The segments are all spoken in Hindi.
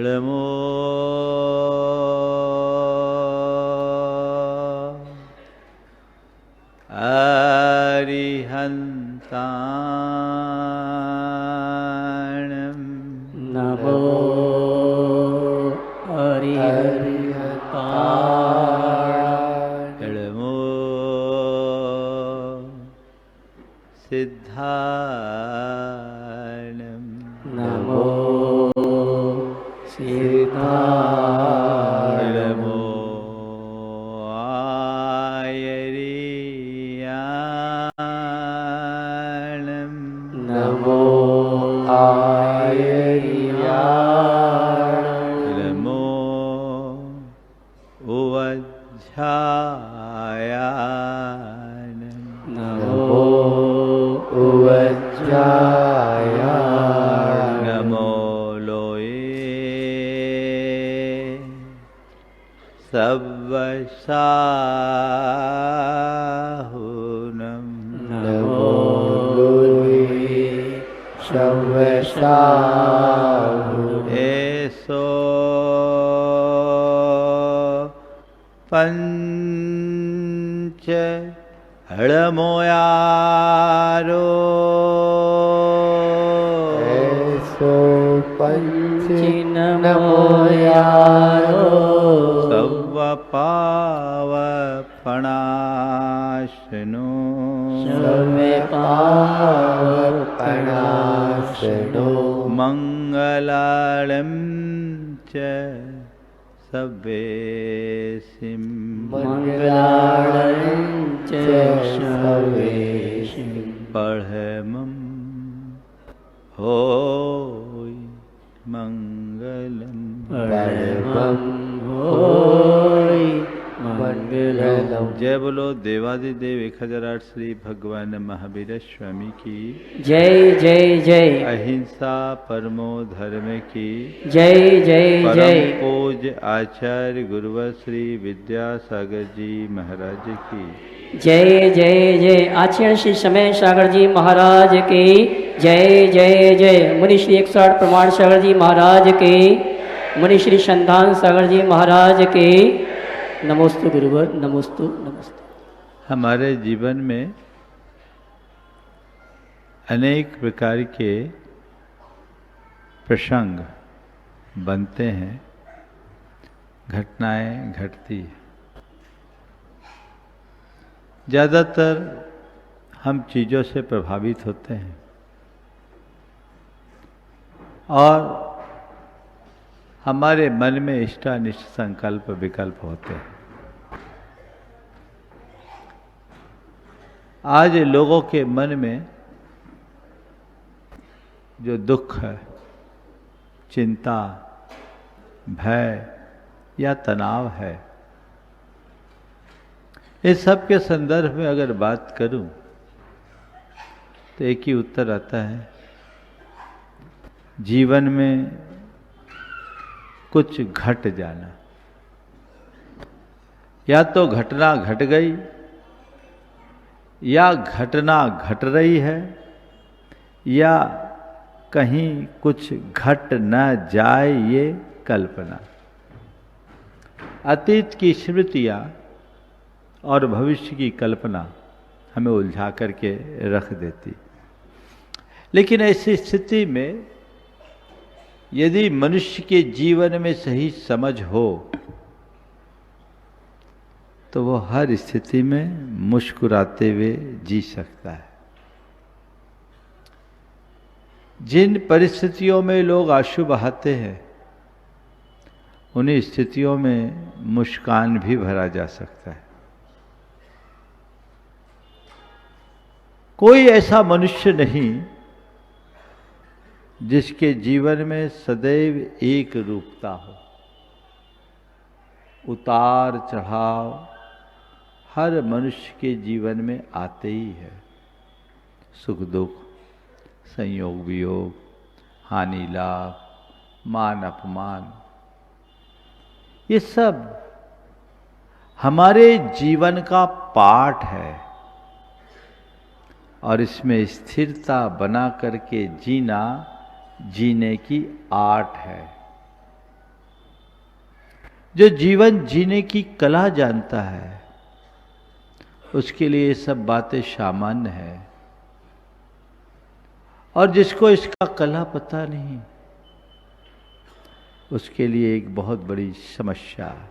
जलमो अरिहन्ताणं नमो अरिहन्ताणं जलमो सिद्धाणं नमो सिद्धाणं जलमो आयरियाणं नमो आयरियाणं जलमो उवज्झायाणं नमो उवज्झायाणं नमो लोये सव्वसाहुनं नमो लोये सव्वसाहुनं एषो पञ्च हळमोयारो ऐसो पंचिनमोयारो सव्वपावपणाशनो सर्वे पावपणाशनो मङ्गलालं च सव्वेसिं मङ्गलानं च सर्वेषां पढ़मं होय मंगलम परमं होय मंगलम। जय बोलो देवादिदेव 1008 श्री भगवान महावीर स्वामी की जय जय जय। अहिंसा परमो धर्म की जय जय परम जय। पूज्य आचार्य गुरुवर श्री विद्यासागर जी महाराज की जय जय जय। आचार्य श्री समय सागर जी महाराज की जय जय जय। मुनि श्री 108 प्रमाण सागर जी महाराज की, मुनि श्री संधान सागर जी महाराज की। नमोस्तु गुरुवर, नमोस्तु नमोस्तु। हमारे जीवन में अनेक प्रकार के प्रसंग बनते हैं, घटनाएं घटती हैं। ज़्यादातर हम चीज़ों से प्रभावित होते हैं और हमारे मन में इष्टानिष्ट संकल्प विकल्प होते हैं। आज लोगों के मन में जो दुख है, चिंता, भय या तनाव है, इस सब के संदर्भ में अगर बात करूं तो एक ही उत्तर आता है, जीवन में कुछ घट जाना। या तो घटना घट गई या घटना घट रही है या कहीं कुछ घट न जाए, ये कल्पना। अतीत की स्मृतियाँ और भविष्य की कल्पना हमें उलझा करके रख देती। लेकिन ऐसी स्थिति में यदि मनुष्य के जीवन में सही समझ हो तो वो हर स्थिति में मुस्कुराते हुए जी सकता है। जिन परिस्थितियों में लोग आंसू बहाते हैं, उन्हीं स्थितियों में मुस्कान भी भरा जा सकता है। कोई ऐसा मनुष्य नहीं जिसके जीवन में सदैव एक रूपता हो। उतार चढ़ाव हर मनुष्य के जीवन में आते ही है। सुख दुख, संयोग वियोग, हानि लाभ, मान अपमान, ये सब हमारे जीवन का पाठ है और इसमें स्थिरता बना करके जीना जीने की आर्ट है। जो जीवन जीने की कला जानता है उसके लिए ये सब बातें सामान्य है, और जिसको इसका कला पता नहीं उसके लिए एक बहुत बड़ी समस्या है।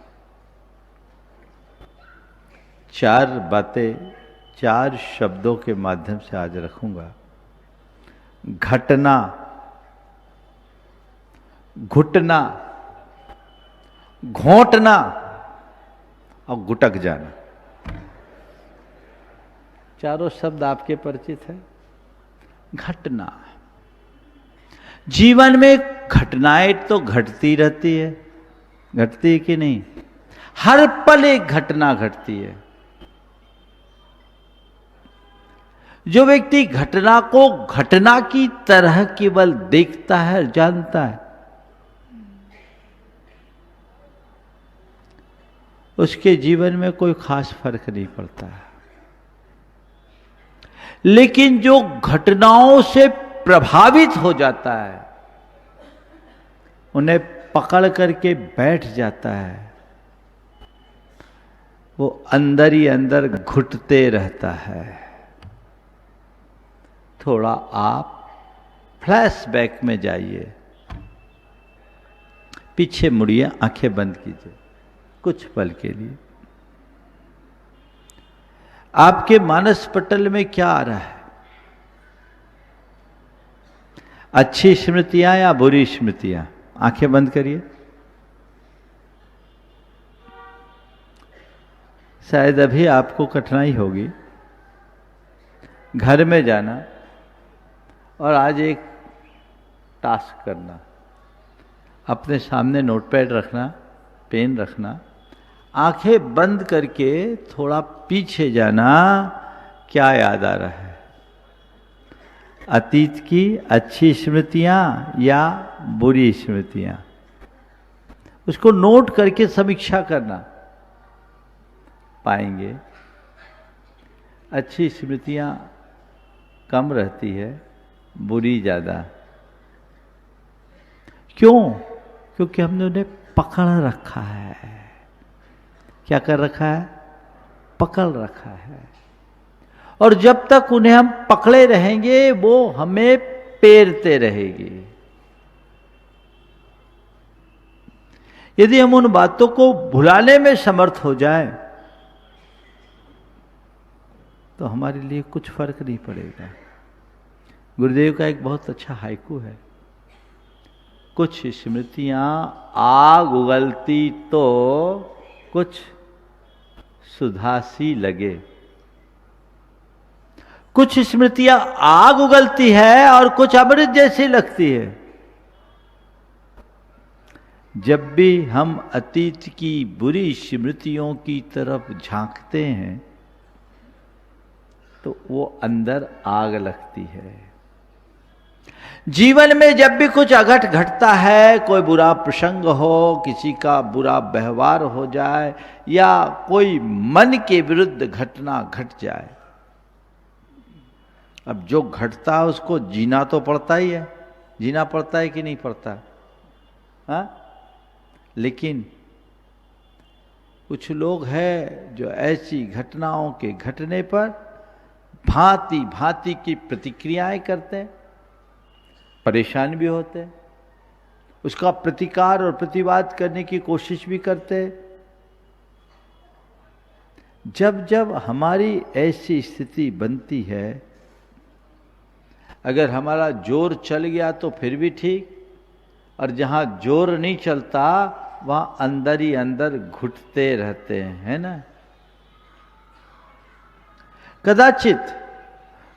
4 बातें 4 शब्दों के माध्यम से आज रखूंगा। घटना, घुटना, घोंटना और गुटक जाना। चारों शब्द आपके परिचित है। घटना, जीवन में घटनाएं तो घटती रहती है, घटती है कि नहीं? हर पल एक घटना घटती है। जो व्यक्ति घटना को घटना की तरह केवल देखता है, जानता है, उसके जीवन में कोई खास फर्क नहीं पड़ता है। लेकिन जो घटनाओं से प्रभावित हो जाता है, उन्हें पकड़ करके बैठ जाता है, वो अंदर ही अंदर घुटते रहता है। थोड़ा आप फ्लैशबैक में जाइए, पीछे मुड़िए, आंखें बंद कीजिए कुछ पल के लिए। आपके मानस पटल में क्या आ रहा है? अच्छी स्मृतियां या बुरी स्मृतियां? आंखें बंद करिए। शायद अभी आपको कठिनाई होगी घर में जाना और आज एक टास्क करना, अपने सामने नोटपैड रखना, पेन रखना, आंखें बंद करके थोड़ा पीछे जाना। क्या याद आ रहा है? अतीत की अच्छी स्मृतियां या बुरी स्मृतियां? उसको नोट करके समीक्षा करना। पाएंगे अच्छी स्मृतियां कम रहती है, बुरी ज्यादा। क्यों? क्योंकि हमने उन्हें पकड़ रखा है। क्या कर रखा है? पकड़ रखा है। और जब तक उन्हें हम पकड़े रहेंगे वो हमें पेरते रहेगी। यदि हम उन बातों को भुलाने में समर्थ हो जाए तो हमारे लिए कुछ फर्क नहीं पड़ेगा। गुरुदेव का एक बहुत अच्छा हाइकू है। कुछ स्मृतियां आग उगलती तो कुछ सुधासी लगे। कुछ स्मृतियां आग उगलती है और कुछ अमृत जैसी लगती है। जब भी हम अतीत की बुरी स्मृतियों की तरफ झांकते हैं तो वो अंदर आग लगती है। जीवन में जब भी कुछ अघट घटता है, कोई बुरा प्रसंग हो, किसी का बुरा व्यवहार हो जाए या कोई मन के विरुद्ध घटना घट जाए, अब जो घटता है उसको जीना तो पड़ता ही है। जीना पड़ता है कि नहीं पड़ता? हाँ? लेकिन कुछ लोग हैं जो ऐसी घटनाओं के घटने पर भांति भांति की प्रतिक्रियाएं करते हैं, परेशान भी होते हैं, उसका प्रतिकार और प्रतिवाद करने की कोशिश भी करते हैं। जब जब हमारी ऐसी स्थिति बनती है, अगर हमारा जोर चल गया तो फिर भी ठीक, और जहां जोर नहीं चलता वहां अंदर ही अंदर घुटते रहते हैं, है ना? कदाचित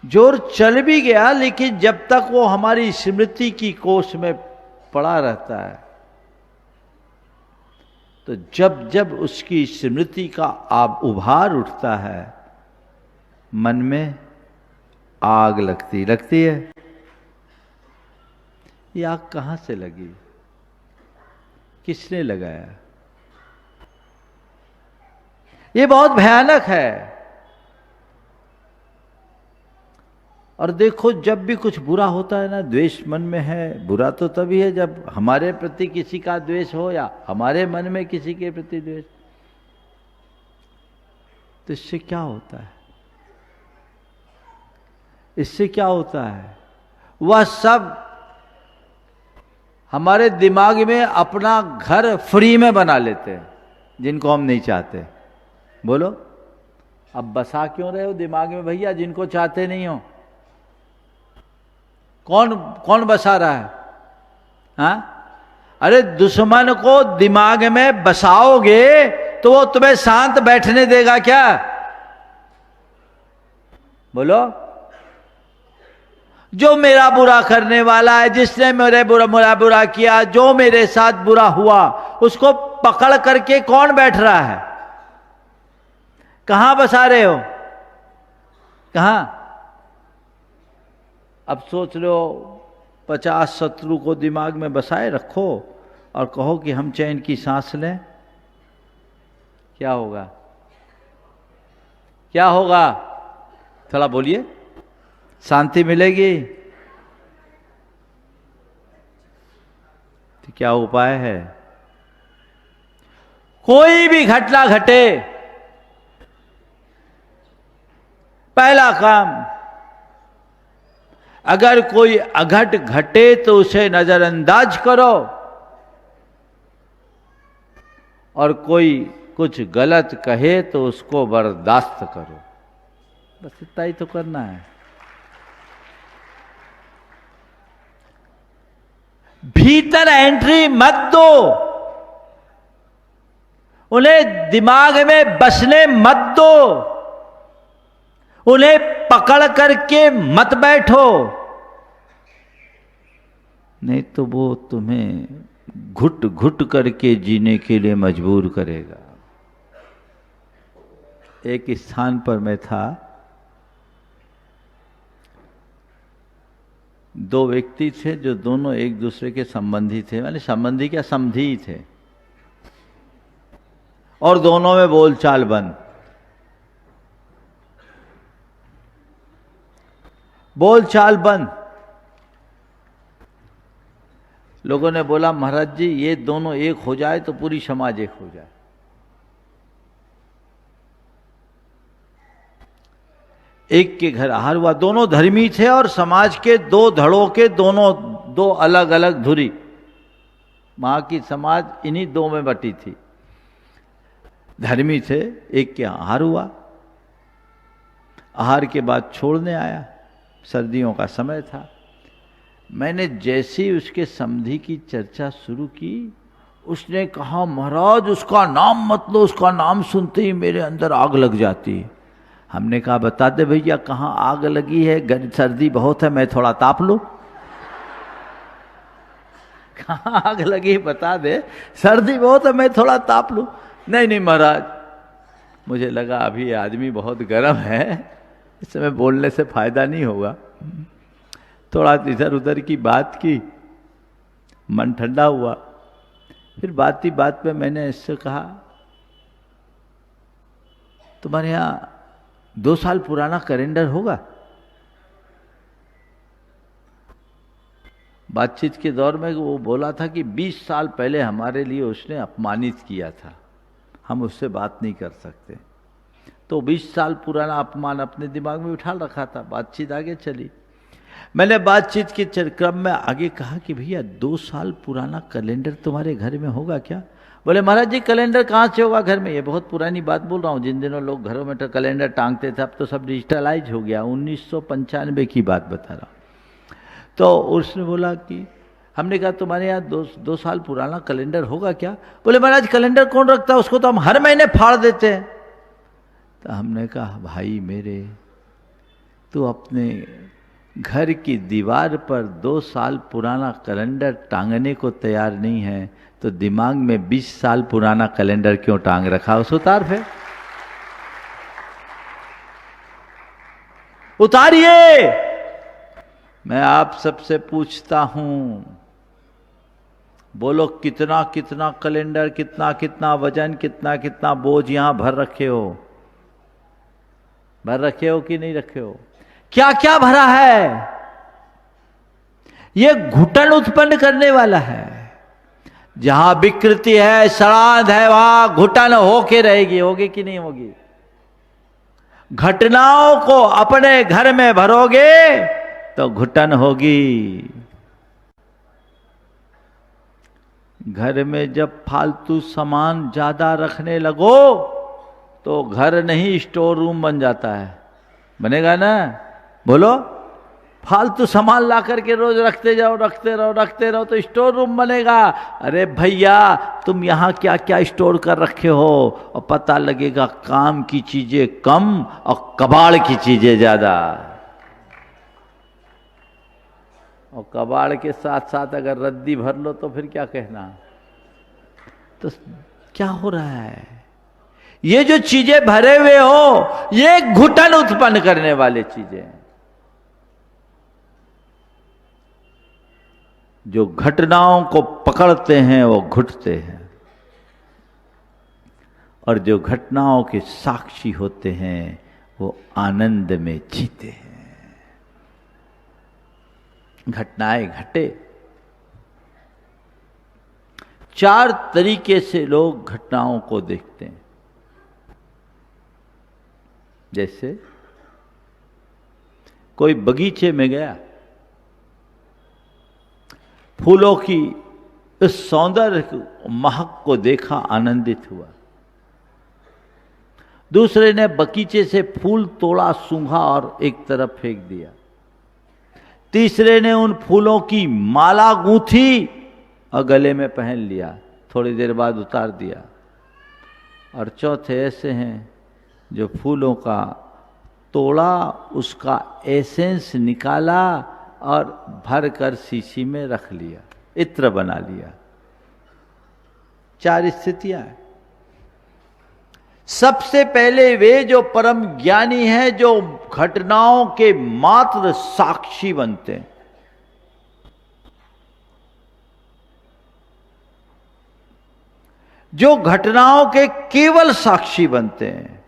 जोर चल भी गया लेकिन जब तक वो हमारी स्मृति की कोष में पड़ा रहता है, तो जब जब उसकी स्मृति का उभार उठता है, मन में आग लगती है। ये आग कहां से लगी? किसने लगाया? ये बहुत भयानक है। और देखो जब भी कुछ बुरा होता है ना, द्वेष मन में है, बुरा तो तभी है जब हमारे प्रति किसी का द्वेष हो या हमारे मन में किसी के प्रति द्वेष। तो इससे क्या होता है? इससे क्या होता है? वह सब हमारे दिमाग में अपना घर फ्री में बना लेते हैं, जिनको हम नहीं चाहते। बोलो, अब बसा क्यों रहे हो दिमाग में भैया जिनको चाहते नहीं हो? कौन कौन बसा रहा है? हाँ, अरे दुश्मन को दिमाग में बसाओगे तो वो तुम्हें शांत बैठने देगा क्या? बोलो, जो मेरा बुरा करने वाला है, जिसने मेरा बुरा किया, जो मेरे साथ बुरा हुआ, उसको पकड़ करके कौन बैठ रहा है? कहां बसा रहे हो? कहां? अब सोच लो 50 शत्रु को दिमाग में बसाए रखो और कहो कि हम चैन की सांस लें, क्या होगा? क्या होगा? थोड़ा बोलिए, शांति मिलेगी? तो क्या उपाय है? कोई भी घटना घटे, पहला काम, अगर कोई अघट घटे तो उसे नजरअंदाज करो, और कोई कुछ गलत कहे तो उसको बर्दाश्त करो। बस इतना ही तो करना है। भीतर एंट्री मत दो, उन्हें दिमाग में बसने मत दो, उन्हें पकड़ करके मत बैठो, नहीं तो वो तुम्हें घुट घुट करके जीने के लिए मजबूर करेगा। एक स्थान पर मैं था, दो व्यक्ति थे जो दोनों एक दूसरे के संबंधी थे, माने संबंधी क्या, समधी थे, और दोनों में बोलचाल बंद। बोलचाल बंद। लोगों ने बोला, महाराज जी ये दोनों एक हो जाए तो पूरी समाज एक हो जाए। एक के घर आहार हुआ, दोनों धर्मी थे और समाज के दो धड़ों के दोनों दो अलग अलग धुरी, वहां की समाज इन्हीं दो में बटी थी। धर्मी थे, एक के आहार हुआ, आहार के बाद छोड़ने आया, सर्दियों का समय था। मैंने जैसे ही उसके समधी की चर्चा शुरू की, उसने कहा, महाराज उसका नाम मत लो, उसका नाम सुनते ही मेरे अंदर आग लग जाती है। हमने कहा, बता दे भैया कहाँ आग लगी है, सर्दी बहुत है, मैं थोड़ा ताप लूं। कहाँ आग लगी बता दे, सर्दी बहुत है, मैं थोड़ा ताप लूं। नहीं नहीं महाराज, मुझे लगा अभी ये आदमी बहुत गर्म है, इस समय बोलने से फायदा नहीं होगा। थोड़ा इधर उधर की बात की, मन ठंडा हुआ। फिर बात ही बात में मैंने इससे कहा, तुम्हारे यहाँ 2 साल पुराना कैलेंडर होगा? बातचीत के दौर में वो बोला था कि 20 साल पहले हमारे लिए उसने अपमानित किया था, हम उससे बात नहीं कर सकते। तो 20 साल पुराना अपमान अपने दिमाग में उठा रखा था। बातचीत आगे चली। मैंने बातचीत के क्रम में आगे कहा कि भैया 2 साल पुराना कैलेंडर तुम्हारे घर में होगा क्या? बोले, महाराज जी कैलेंडर कहाँ से होगा घर में, ये बहुत पुरानी बात बोल रहा हूँ। जिन दिनों लोग घरों में तो कैलेंडर टांगते थे, अब तो सब डिजिटलाइज हो गया। 1995 की बात बता रहा हूँ। तो उसने बोला कि, हमने कहा तुम्हारे यहाँ 2 साल पुराना कैलेंडर होगा क्या? बोले, महाराज कैलेंडर कौन रखता है, उसको तो हम हर महीने फाड़ देते हैं। तो हमने कहा, भाई मेरे, तू अपने घर की दीवार पर 2 साल पुराना कैलेंडर टांगने को तैयार नहीं है, तो दिमाग में 20 साल पुराना कैलेंडर क्यों टांग रखा? उस उतार फिर, उतारिए। मैं आप सबसे पूछता हूं, बोलो कितना कितना कैलेंडर, कितना कितना वजन, कितना कितना बोझ यहां भर रखे हो? भर रखे हो कि नहीं रखे हो? क्या क्या भरा है। ये घुटन उत्पन्न करने वाला है। जहां विकृति है, श्राद्ध है, वहां घुटन होके रहेगी। होगी कि नहीं होगी? घटनाओं को अपने घर में भरोगे तो घुटन होगी। घर में जब फालतू सामान ज्यादा रखने लगो तो घर नहीं स्टोर रूम बन जाता है। बनेगा ना? बोलो। फालतू सामान ला करके रोज रखते जाओ, रखते रहो तो स्टोर रूम बनेगा। अरे भैया, तुम यहां क्या क्या स्टोर कर रखे हो, और पता लगेगा काम की चीजें कम और कबाड़ की चीजें ज्यादा। और कबाड़ के साथ साथ अगर रद्दी भर लो तो फिर क्या कहना। तो क्या हो रहा है? ये जो चीजें भरे हुए हो, ये घुटन उत्पन्न करने वाली चीजें। जो घटनाओं को पकड़ते हैं वो घुटते हैं, और जो घटनाओं के साक्षी होते हैं वो आनंद में जीते हैं। घटनाएं घटे। 4 तरीके से लोग घटनाओं को देखते हैं। जैसे कोई बगीचे में गया, फूलों की इस सौंदर्य महक को देखा, आनंदित हुआ। दूसरे ने बगीचे से फूल तोड़ा, सूंघा और एक तरफ फेंक दिया। तीसरे ने उन फूलों की माला गूंथी और गले में पहन लिया, थोड़ी देर बाद उतार दिया। और चौथे ऐसे हैं जो फूलों का तोड़ा, उसका एसेंस निकाला और भर कर शीशी में रख लिया, इत्र बना लिया। 4 स्थितियां हैं। सबसे पहले वे जो परम ज्ञानी हैं, जो घटनाओं के मात्र साक्षी बनते हैं। जो घटनाओं के केवल साक्षी बनते हैं।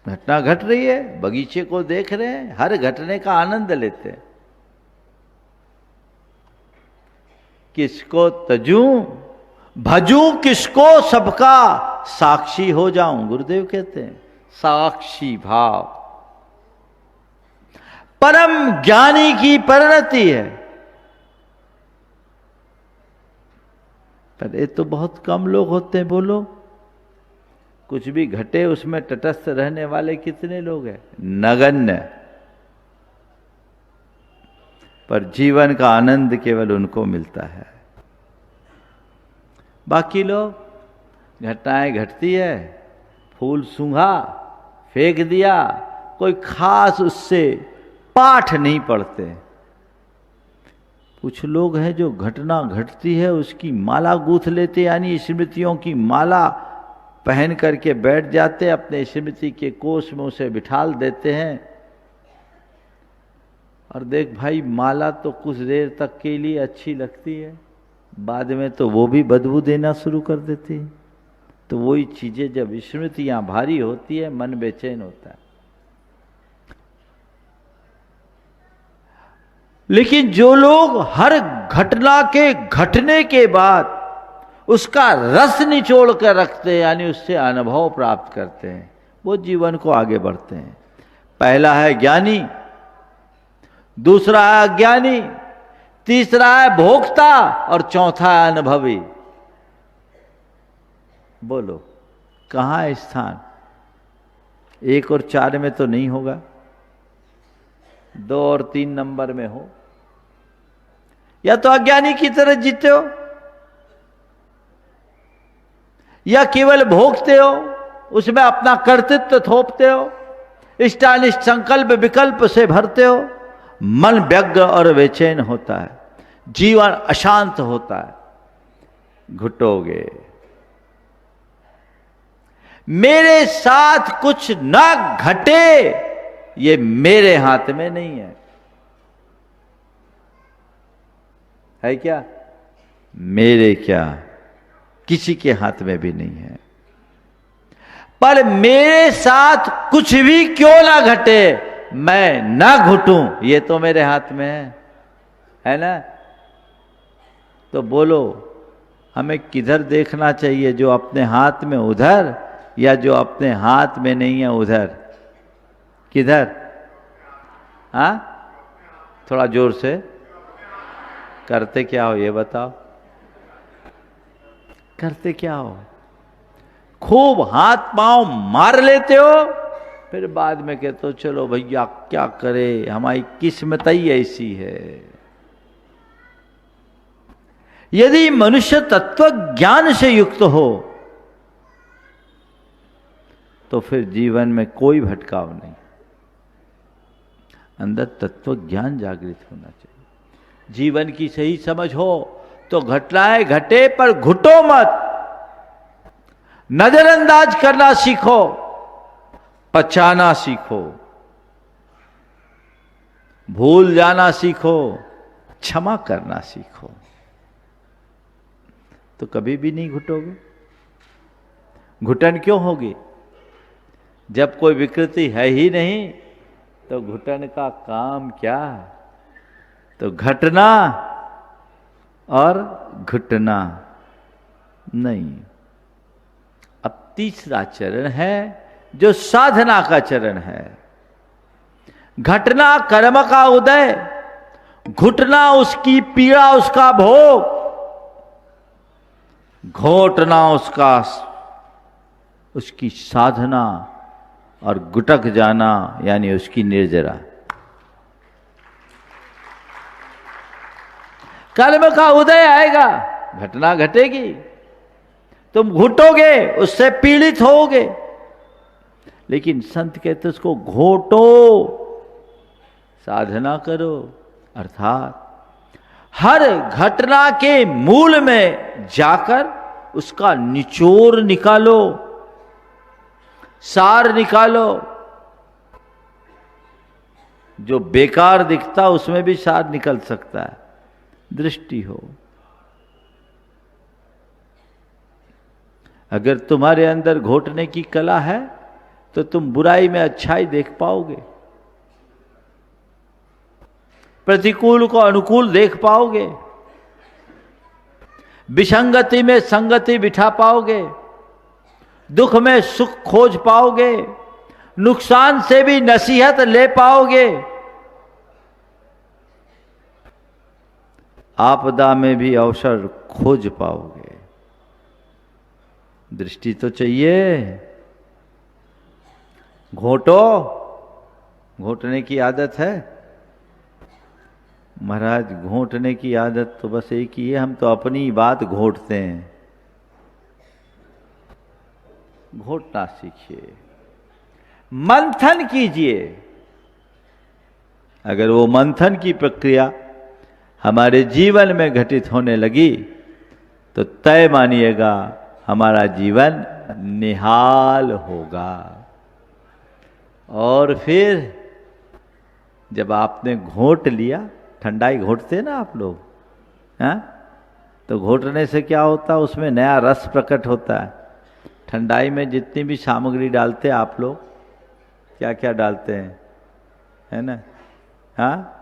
घटना घट रही है, बगीचे को देख रहे हैं, हर घटने का आनंद लेते हैं। किसको तजूं, भजूं किसको, सबका साक्षी हो जाऊं। गुरुदेव कहते हैं साक्षी भाव परम ज्ञानी की परिणति है। पर ये तो बहुत कम लोग होते हैं। बोलो, कुछ भी घटे उसमें तटस्थ रहने वाले कितने लोग हैं? नगण्य। पर जीवन का आनंद केवल उनको मिलता है। बाकी लोग, घटनाएं घटती है, फूल सूंघा, फेंक दिया, कोई खास उससे पाठ नहीं पढ़ते। कुछ लोग हैं जो घटना घटती है उसकी माला गूंथ लेते, यानी स्मृतियों की माला पहन करके बैठ जाते, अपने स्मृति के कोष में उसे बिठाल देते हैं। और देख भाई, माला तो कुछ देर तक के लिए अच्छी लगती है, बाद में तो वो भी बदबू देना शुरू कर देती है। तो वही चीजें जब स्मृतियां भारी होती है, मन बेचैन होता है। लेकिन जो लोग हर घटना के घटने के बाद उसका रस निचोड़ कर रखते हैं, यानी उससे अनुभव प्राप्त करते हैं, वो जीवन को आगे बढ़ते हैं। पहला है ज्ञानी, दूसरा है अज्ञानी, तीसरा है भोक्ता और चौथा है अनुभवी। बोलो, कहां है स्थान? 1 और 4 में तो नहीं होगा, 2 और 3 नंबर में हो। या तो अज्ञानी की तरह जीते हो, या केवल भोगते हो, उसमें अपना कर्तृत्व थोपते हो, इष्टानिष्ट संकल्प विकल्प से भरते हो। मन व्यग्र और बेचैन होता है, जीवन अशांत होता है। घुटोगे। मेरे साथ कुछ न घटे, ये मेरे हाथ में नहीं है। है क्या? मेरे क्या, किसी के हाथ में भी नहीं है। पर मेरे साथ कुछ भी क्यों ना घटे, मैं ना घुटूं, ये तो मेरे हाथ में है ना? तो बोलो, हमें किधर देखना चाहिए, जो अपने हाथ में उधर, या जो अपने हाथ में नहीं है उधर? किधर? हाँ, थोड़ा जोर से। करते क्या हो ये बताओ, करते क्या हो? खूब हाथ पांव मार लेते हो, फिर बाद में कहते हो चलो भैया क्या करे, हमारी किस्मत ही ऐसी है। यदि मनुष्य तत्व ज्ञान से युक्त हो तो फिर जीवन में कोई भटकाव नहीं, अंदर तत्व ज्ञान जागृत होना चाहिए। जीवन की सही समझ हो तो घटनाएं घटे पर घुटो मत, नजरअंदाज करना सीखो, पचाना सीखो, भूल जाना सीखो, क्षमा करना सीखो, तो कभी भी नहीं घुटोगे। घुटन क्यों होगी? जब कोई विकृति है ही नहीं तो घुटन का काम क्या? तो घटना और घुटना नहीं। अब तीसरा चरण है जो साधना का चरण है। घटना कर्म का उदय, घुटना उसकी पीड़ा, उसका भोग, घोटना उसकी साधना, और गुटक जाना यानी उसकी निर्जरा। कर्म का उदय आएगा, घटना घटेगी, तुम घुटोगे, उससे पीड़ित होगे, लेकिन संत कहते उसको घोटो, साधना करो। अर्थात हर घटना के मूल में जाकर उसका निचोड़ निकालो, सार निकालो। जो बेकार दिखता उसमें भी सार निकल सकता है, दृष्टि हो। अगर तुम्हारे अंदर घोटने की कला है तो तुम बुराई में अच्छाई देख पाओगे, प्रतिकूल को अनुकूल देख पाओगे, विसंगति में संगति बिठा पाओगे, दुख में सुख खोज पाओगे, नुकसान से भी नसीहत ले पाओगे, आपदा में भी अवसर खोज पाओगे। दृष्टि तो चाहिए। घोटो, घोटने की आदत है महाराज? घोटने की आदत तो बस एक ही है, हम तो अपनी बात घोटते हैं। घोटना सीखिए, मंथन कीजिए। अगर वो मंथन की प्रक्रिया हमारे जीवन में घटित होने लगी तो तय मानिएगा हमारा जीवन निहाल होगा। और फिर जब आपने घोट लिया, ठंडाई घोटते ना आप लोग, हाँ? तो घोटने से क्या होता है, उसमें नया रस प्रकट होता है। ठंडाई में जितनी भी सामग्री डालते हैं आप लोग, क्या क्या डालते हैं, है ना? हाँ,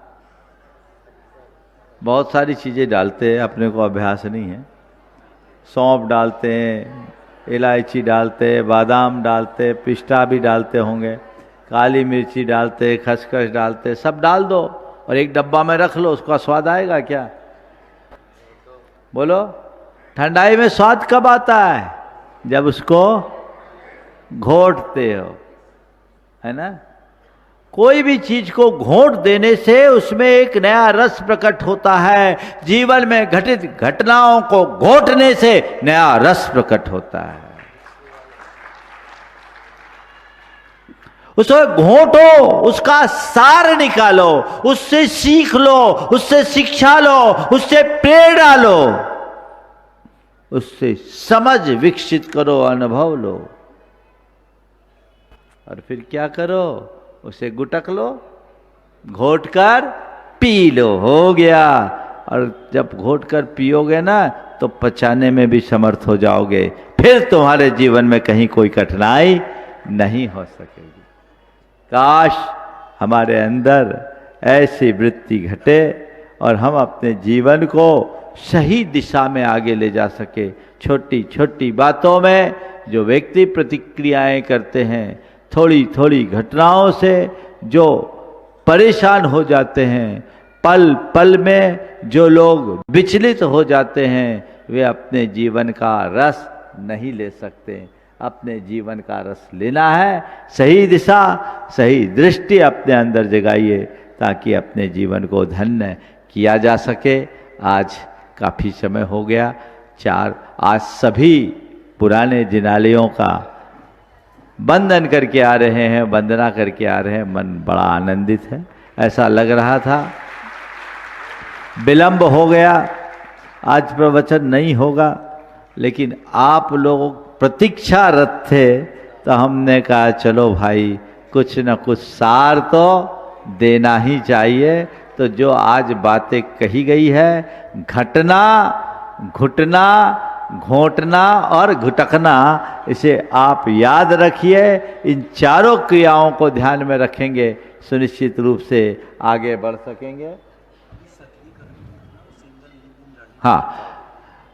बहुत सारी चीज़ें डालते हैं, अपने को अभ्यास नहीं है। सौंफ डालते हैं, इलायची डालते हैं, बादाम डालते हैं, पिस्ता भी डालते होंगे, काली मिर्ची डालते, खसखस डालते, सब डाल दो और एक डब्बा में रख लो, उसका स्वाद आएगा क्या? बोलो, ठंडाई में स्वाद कब आता है? जब उसको घोटते हो, है ना? कोई भी चीज को घोट देने से उसमें एक नया रस प्रकट होता है। जीवन में घटित घटनाओं को घोटने से नया रस प्रकट होता है। उसे घोटो, उसका सार निकालो, उससे सीख लो, उससे शिक्षा लो, उससे प्रेरणा लो, उससे समझ विकसित करो, अनुभव लो। और फिर क्या करो? उसे गुटक लो, घोट कर पी लो, हो गया। और जब घोट कर पियोगे ना तो पचाने में भी समर्थ हो जाओगे, फिर तुम्हारे जीवन में कहीं कोई कठिनाई नहीं हो सकेगी। काश हमारे अंदर ऐसी वृत्ति घटे और हम अपने जीवन को सही दिशा में आगे ले जा सके। छोटी छोटी बातों में जो व्यक्ति प्रतिक्रियाएं करते हैं, थोड़ी थोड़ी घटनाओं से जो परेशान हो जाते हैं, पल पल में जो लोग विचलित हो जाते हैं, वे अपने जीवन का रस नहीं ले सकते। अपने जीवन का रस लेना है, सही दिशा सही दृष्टि अपने अंदर जगाइए ताकि अपने जीवन को धन्य किया जा सके। आज काफ़ी समय हो गया, आज सभी पुराने जिनालयों का वंदन करके आ रहे हैं, वंदना करके आ रहे हैं। मन बड़ा आनंदित है, ऐसा लग रहा था विलंब हो गया, आज प्रवचन नहीं होगा, लेकिन आप लोग प्रतीक्षारत थे तो हमने कहा चलो भाई कुछ न कुछ सार तो देना ही चाहिए। तो जो आज बातें कही गई है, घटना, घुटना, घोंटना और घुटकना, इसे आप याद रखिए। इन चारों क्रियाओं को ध्यान में रखेंगे, सुनिश्चित रूप से आगे बढ़ सकेंगे। हाँ,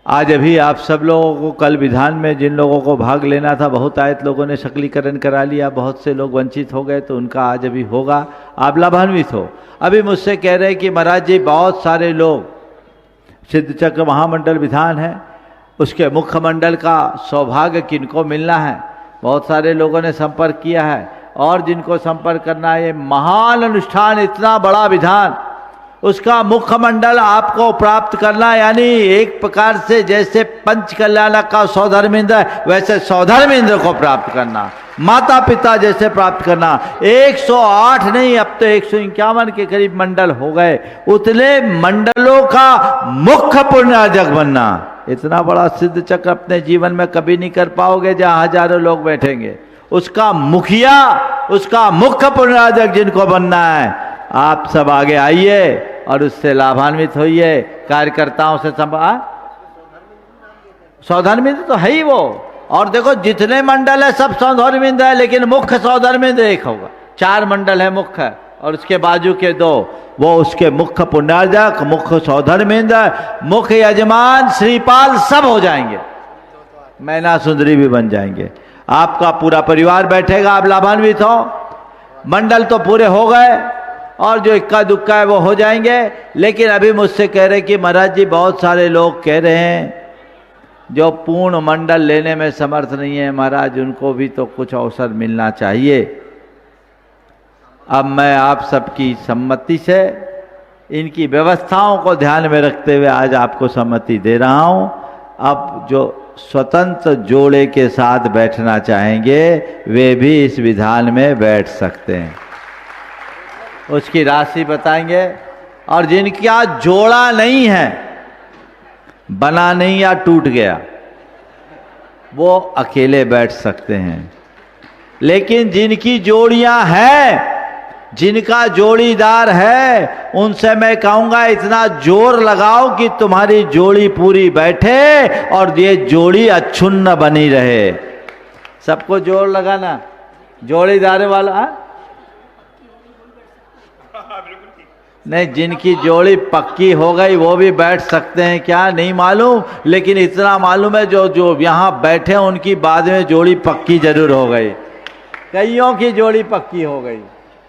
आज अभी आप सब लोगों को, कल विधान में जिन लोगों को भाग लेना था, बहुत आयत लोगों ने शकलीकरण करा लिया, बहुत से लोग वंचित हो गए, तो उनका आज अभी होगा, आप लाभान्वित हो। अभी मुझसे कह रहे हैं कि महाराज जी बहुत सारे लोग, सिद्ध चक्र महामंडल विधान है, उसके मुख्य मंडल का सौभाग्य किनको मिलना है, बहुत सारे लोगों ने संपर्क किया है। और जिनको संपर्क करना है, ये महान अनुष्ठान, इतना बड़ा विधान, उसका मुख्य मंडल आपको प्राप्त करना, यानी एक प्रकार से जैसे पंच कल्याणक का सौधर्मेंद्र है, वैसे सौधर्मेंद्र को प्राप्त करना, माता पिता जैसे प्राप्त करना। 108 नहीं, अब तो 151 के करीब मंडल हो गए, उतने मंडलों का मुख्य पुण्यार्जक बनना। इतना बड़ा सिद्ध चक्र अपने जीवन में कभी नहीं कर पाओगे जहां हजारों लोग बैठेंगे। उसका मुखिया, उसका मुख्य पुण्यार्जक जिनको बनना है, आप सब आगे आइए और उससे लाभान्वित होइए। कार्यकर्ताओं से सौधर्मिंद तो है ही वो। और देखो जितने मंडल है सब सौधर्मिंद है, लेकिन मुख्य सौधर्मिंद एक होगा। 4 मंडल है मुख्य, और उसके बाजू के 2 वो उसके मुख्य पुण्यार्जक, मुख्य सौधर्मिंद, मुख्य यजमान, श्रीपाल सब हो जाएंगे, मैना सुंदरी भी बन जाएंगे। आपका पूरा परिवार बैठेगा, आप लाभान्वित हो। मंडल तो पूरे हो गए और जो इक्का दुक्का है वो हो जाएंगे। लेकिन अभी मुझसे कह रहे कि महाराज जी बहुत सारे लोग कह रहे हैं जो पूर्ण मंडल लेने में समर्थ नहीं है, महाराज उनको भी तो कुछ अवसर मिलना चाहिए। अब मैं आप सबकी सम्मति से इनकी व्यवस्थाओं को ध्यान में रखते हुए आज आपको सम्मति दे रहा हूं। अब जो स्वतंत्र जोड़े के साथ बैठना चाहेंगे वे भी इस विधान में बैठ सकते हैं, उसकी राशि बताएंगे। और जिनका जोड़ा नहीं है, बना नहीं या टूट गया, वो अकेले बैठ सकते हैं। लेकिन जिनकी जोड़ियां हैं, जिनका जोड़ीदार है, उनसे मैं कहूंगा इतना जोर लगाओ कि तुम्हारी जोड़ी पूरी बैठे और ये जोड़ी अक्षुण्ण बनी रहे। सबको जोर लगाना, जोड़ीदार वाला नहीं, जिनकी जोड़ी पक्की हो गई वो भी बैठ सकते हैं क्या नहीं मालूम, लेकिन इतना मालूम है जो यहाँ बैठे उनकी बाद में जोड़ी पक्की जरूर हो गई। कईयों की जोड़ी पक्की हो गई,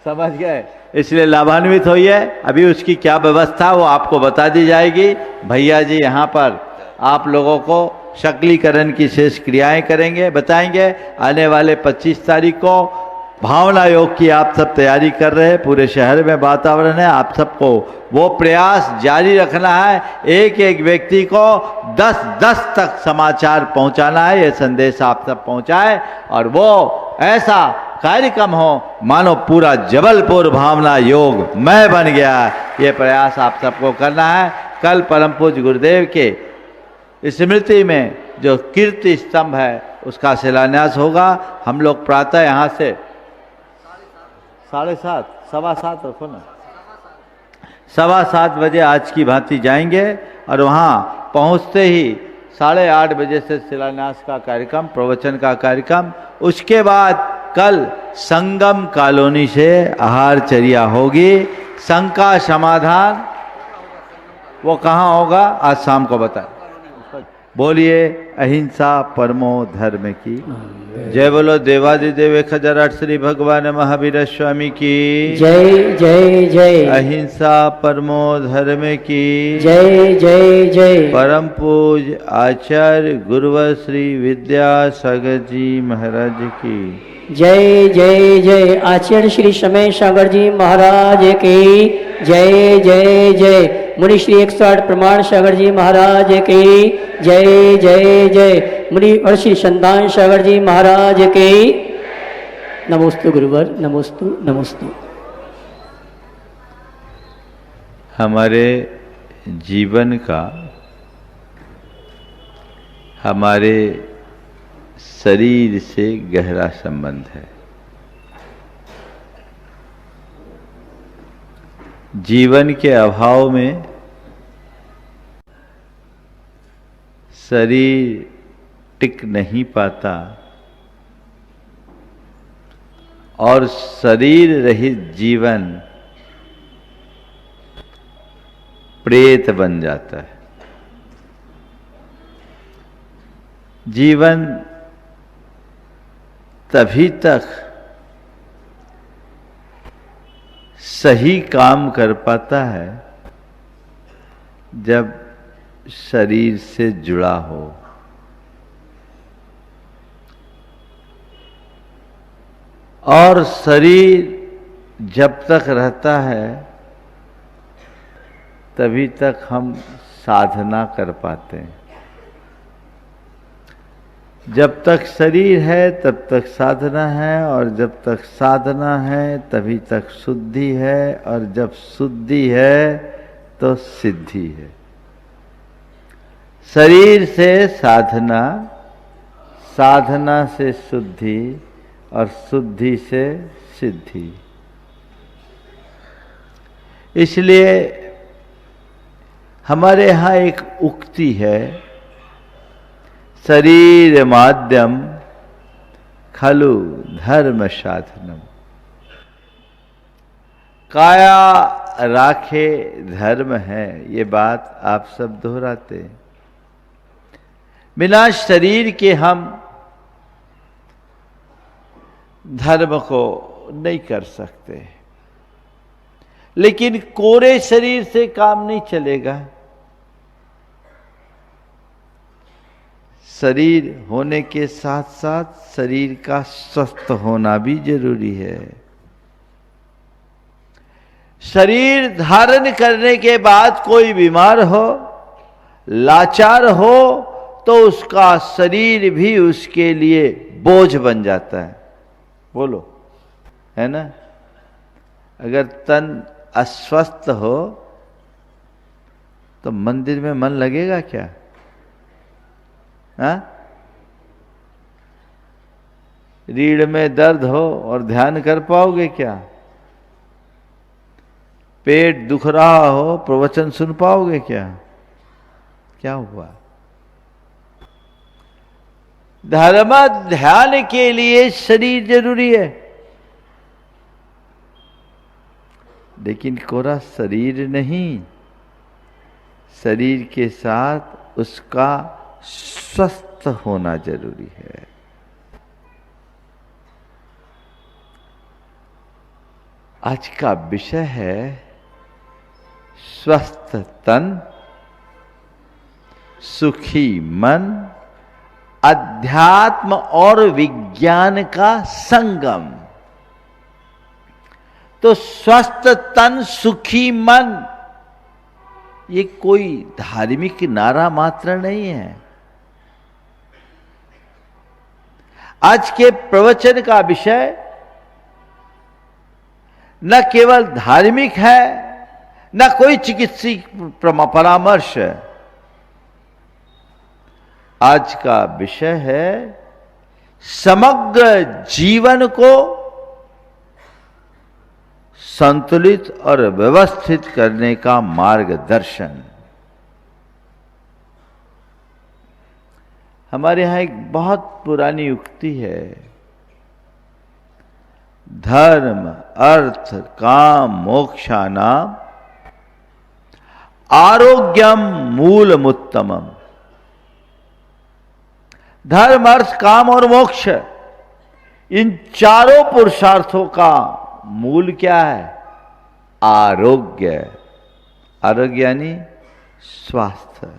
समझ गए, इसलिए लाभान्वित होइए। अभी उसकी क्या व्यवस्था वो आपको बता दी जाएगी। भैया जी यहाँ पर आप लोगों को शकलीकरण की शेष क्रियाएं करेंगे, बताएंगे। आने वाले 25 तारीख को भावना योग की आप सब तैयारी कर रहे हैं, पूरे शहर में वातावरण है, आप सबको वो प्रयास जारी रखना है। एक एक व्यक्ति को 10-10 तक समाचार पहुंचाना है, ये संदेश आप सब पहुंचाए और वो ऐसा कार्यक्रम हो मानो पूरा जबलपुर भावना योग मैं बन गया। ये प्रयास आप सबको करना है। कल परम पूज्य गुरुदेव के स्मृति में जो कीर्ति स्तंभ है उसका शिलान्यास होगा। हम लोग प्रातः यहाँ से 7:30 7:15 रखो ना, 7:15 बजे आज की भांति जाएंगे और वहाँ पहुँचते ही 8:30 बजे से शिलान्यास का कार्यक्रम, प्रवचन का कार्यक्रम। उसके बाद कल संगम कॉलोनी से आहारचर्या होगी। शंका समाधान वो कहाँ होगा आज शाम को बता। बोलिए अहिंसा परमो धर्म की जय। बोलो देवादिदेव 1008 श्री भगवान महावीर स्वामी की जय जय जय। अहिंसा परमो धर्म की जय जय जय। परम पूज आचार्य गुरुवर श्री विद्यासागर जी महाराज की जय जय जय। आचार्य श्री समय सागर जी महाराज की जय जय जय। मुनि श्री 108 प्रमाण सागर जी महाराज की जय जय जय। मुनि और श्री संतान सागर जी महाराज की नमोस्तु गुरुवर नमोस्तु नमोस्तु। हमारे जीवन का हमारे शरीर से गहरा संबंध है। जीवन के अभाव में शरीर टिक नहीं पाता और शरीर रहित जीवन प्रेत बन जाता है। जीवन तभी तक सही काम कर पाता है जब शरीर से जुड़ा हो। और शरीर जब तक रहता है तभी तक हम साधना कर पाते हैं। जब तक शरीर है तब तक साधना है और जब तक साधना है तभी तक शुद्धि है और जब शुद्धि है तो सिद्धि है। शरीर से साधना, साधना से शुद्धि और शुद्धि से सिद्धि। इसलिए हमारे यहाँ एक उक्ति है, शरीर माध्यम खलु धर्म साधनम। काया राखे धर्म है, ये बात आप सब दोहराते हैं। बिना शरीर के हम धर्म को नहीं कर सकते। लेकिन कोरे शरीर से काम नहीं चलेगा। शरीर होने के साथ साथ शरीर का स्वस्थ होना भी जरूरी है। शरीर धारण करने के बाद कोई बीमार हो, लाचार हो, तो उसका शरीर भी उसके लिए बोझ बन जाता है। बोलो, है ना? अगर तन अस्वस्थ हो तो मंदिर में मन लगेगा क्या? हाँ? रीढ़ में दर्द हो और ध्यान कर पाओगे क्या? पेट दुख रहा हो प्रवचन सुन पाओगे क्या? क्या हुआ? धर्म ध्यान के लिए शरीर जरूरी है, लेकिन कोरा शरीर नहीं, शरीर के साथ उसका स्वस्थ होना जरूरी है। आज का विषय है स्वस्थ तन, सुखी मन, अध्यात्म और विज्ञान का संगम। तो स्वस्थ तन सुखी मन, ये कोई धार्मिक नारा मात्र नहीं है। आज के प्रवचन का विषय न केवल धार्मिक है, न कोई चिकित्सीय परामर्श है। आज का विषय है समग्र जीवन को संतुलित और व्यवस्थित करने का मार्गदर्शन। हमारे यहाँ एक बहुत पुरानी उक्ति है, धर्म अर्थ काम मोक्षानाम आरोग्यम मूलमुत्तमम। धर्म अर्थ काम और मोक्ष, इन चारों पुरुषार्थों का मूल क्या है? आरोग्य। आरोग्य यानी स्वास्थ्य।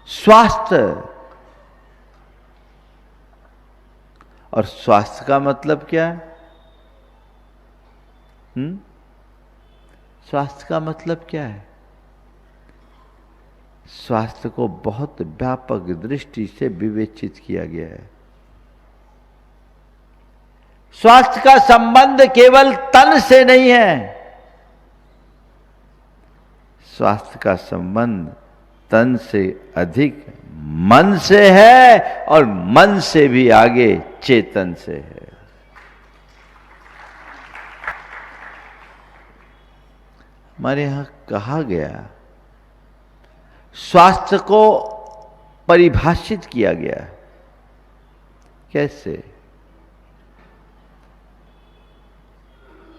स्वास्थ्य, और स्वास्थ्य का मतलब क्या है? स्वास्थ्य का मतलब क्या है? स्वास्थ्य को बहुत व्यापक दृष्टि से विवेचित किया गया है। स्वास्थ्य का संबंध केवल तन से नहीं है, स्वास्थ्य का संबंध तन से अधिक मन से है, और मन से भी आगे चेतन से है। हमारे यहां कहा गया, स्वास्थ्य को परिभाषित किया गया। कैसे?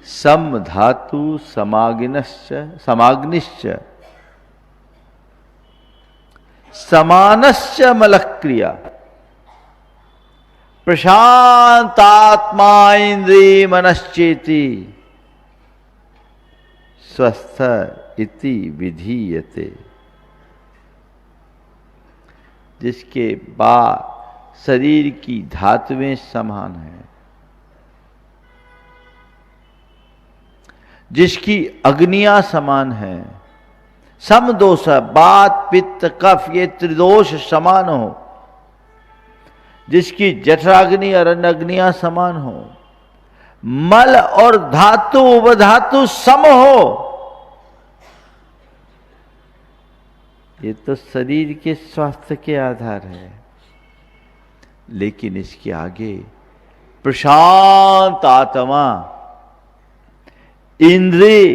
सम धातु समाग्निश्च समानश्च मलक्रिया प्रशांतात्मा इंद्रिय मनश्चेति स्वस्थ इति विधीयते। जिसके बाद शरीर की धातुएं समान हैं, जिसकी अग्नियां समान हैं, समदोष बात पित्त कफ ये त्रिदोष समान हो, जिसकी जठराग्नि और अन्नअग्नियां समान हो, मल और धातु उपधातु सम हो, ये तो शरीर के स्वास्थ्य के आधार है। लेकिन इसके आगे प्रशांत आत्मा, इंद्रिय,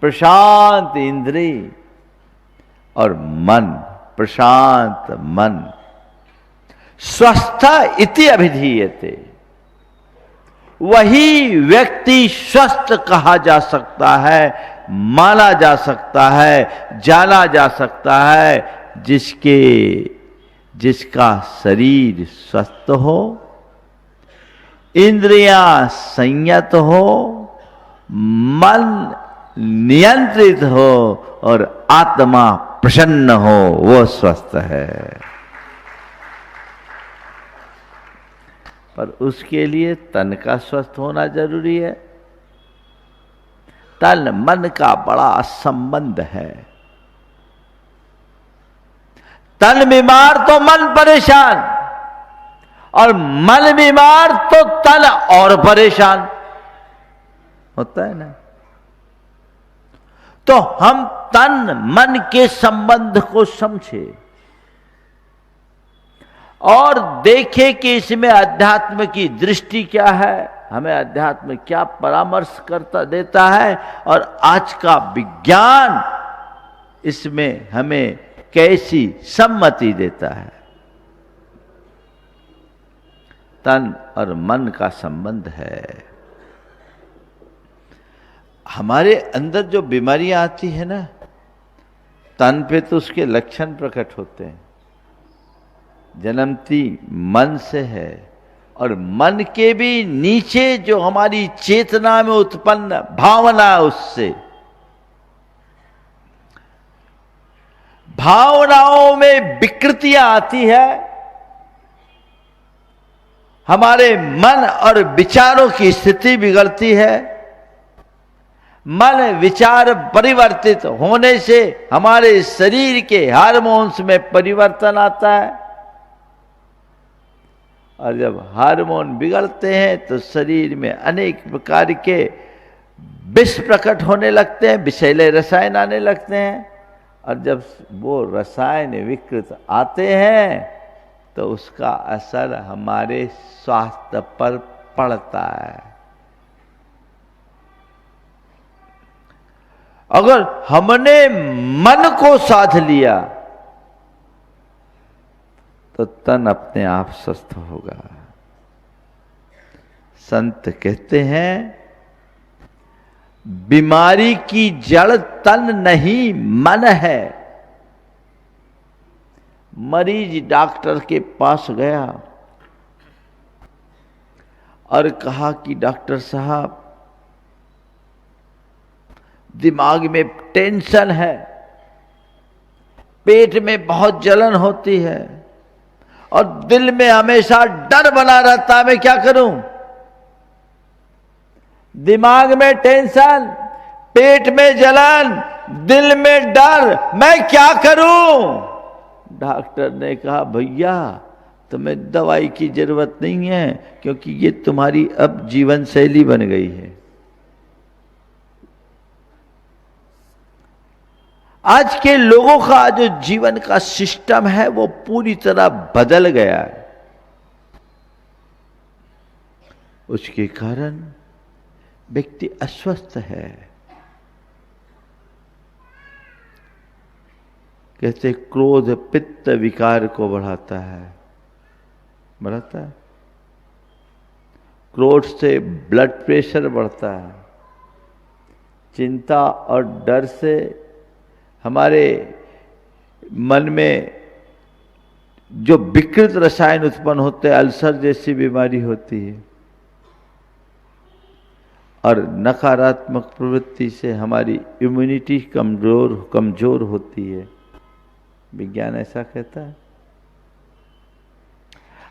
प्रशांत इंद्रिय और मन, प्रशांत मन, स्वस्थ इति अभिधीयते। वही व्यक्ति स्वस्थ कहा जा सकता है, माना जा सकता है, जाना जा सकता है, जिसका शरीर स्वस्थ हो, इंद्रियां संयत हो, मन नियंत्रित हो और आत्मा प्रसन्न हो, वो स्वस्थ है। पर उसके लिए तन का स्वस्थ होना जरूरी है। तन मन का बड़ा संबंध है। तन बीमार तो मन परेशान, और मन बीमार तो तन और परेशान होता है ना। तो हम तन मन के संबंध को समझे और देखें कि इसमें अध्यात्म की दृष्टि क्या है, हमें अध्यात्म क्या परामर्श करता देता है, और आज का विज्ञान इसमें हमें कैसी सम्मति देता है। तन और मन का संबंध है। हमारे अंदर जो बीमारियां आती है ना, तन पे तो उसके लक्षण प्रकट होते हैं। जन्मती मन से है, और मन के भी नीचे जो हमारी चेतना में उत्पन्न भावना है, उससे भावनाओं में विकृतियां आती है। हमारे मन और विचारों की स्थिति बिगड़ती है। मन विचार परिवर्तित होने से हमारे शरीर के हार्मोन्स में परिवर्तन आता है, और जब हार्मोन बिगड़ते हैं तो शरीर में अनेक प्रकार के विष प्रकट होने लगते हैं, विषैले रसायन आने लगते हैं, और जब वो रसायन विकृत आते हैं तो उसका असर हमारे स्वास्थ्य पर पड़ता है। अगर हमने मन को साध लिया तो तन अपने आप स्वस्थ होगा। संत कहते हैं बीमारी की जड़ तन नहीं मन है। मरीज डॉक्टर के पास गया और कहा कि डॉक्टर साहब दिमाग में टेंशन है, पेट में बहुत जलन होती है और दिल में हमेशा डर बना रहता है, मैं क्या करूं? दिमाग में टेंशन, पेट में जलन, दिल में डर, मैं क्या करूं? डॉक्टर ने कहा भैया तुम्हें दवाई की जरूरत नहीं है, क्योंकि ये तुम्हारी अब जीवन शैली बन गई है। आज के लोगों का जो जीवन का सिस्टम है वो पूरी तरह बदल गया है। उसके कारण व्यक्ति अस्वस्थ है। कहते क्रोध पित्त विकार को बढ़ाता है। क्रोध से ब्लड प्रेशर बढ़ता है। चिंता और डर से हमारे मन में जो विकृत रसायन उत्पन्न होते हैं, अल्सर जैसी बीमारी होती है। और नकारात्मक प्रवृत्ति से हमारी इम्यूनिटी कमजोर होती है। विज्ञान ऐसा कहता है।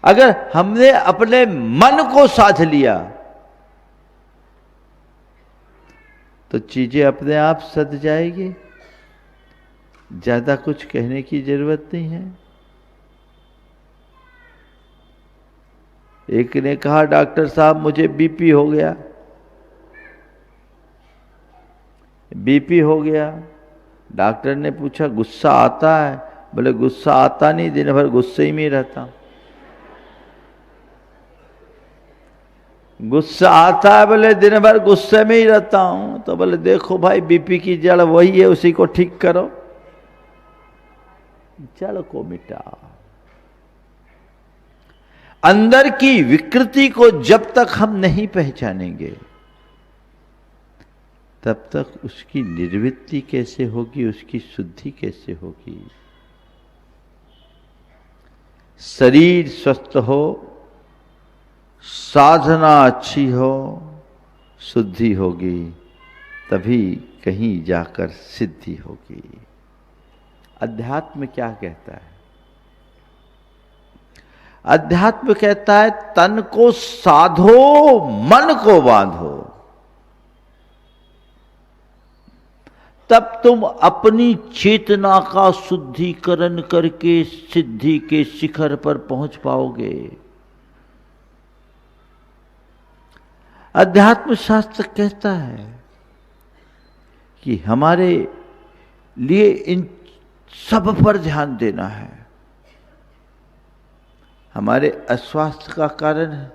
अगर हमने अपने मन को साध लिया तो चीजें अपने आप सध जाएगी। ज्यादा कुछ कहने की जरूरत नहीं है। एक ने कहा डॉक्टर साहब मुझे बीपी हो गया। बीपी हो गया। डॉक्टर ने पूछा गुस्सा आता है? बोले गुस्सा आता नहीं, दिन भर गुस्से में ही रहता। गुस्सा आता है? बोले दिन भर गुस्से में ही रहता हूं। तो बोले देखो भाई बीपी की जड़ वही है, उसी को ठीक करो। जड़ को मिटा। अंदर की विकृति को जब तक हम नहीं पहचानेंगे तब तक उसकी निर्वृत्ति कैसे होगी, उसकी शुद्धि कैसे होगी। शरीर स्वस्थ हो, साधना अच्छी हो, शुद्धि होगी, तभी कहीं जाकर सिद्धि होगी। अध्यात्म क्या कहता है? अध्यात्म कहता है तन को साधो, मन को बांधो, तब तुम अपनी चेतना का शुद्धिकरण करके सिद्धि के शिखर पर पहुंच पाओगे। अध्यात्म शास्त्र कहता है कि हमारे लिए इन सब पर ध्यान देना है। हमारे अस्वास्थ्य का कारण है,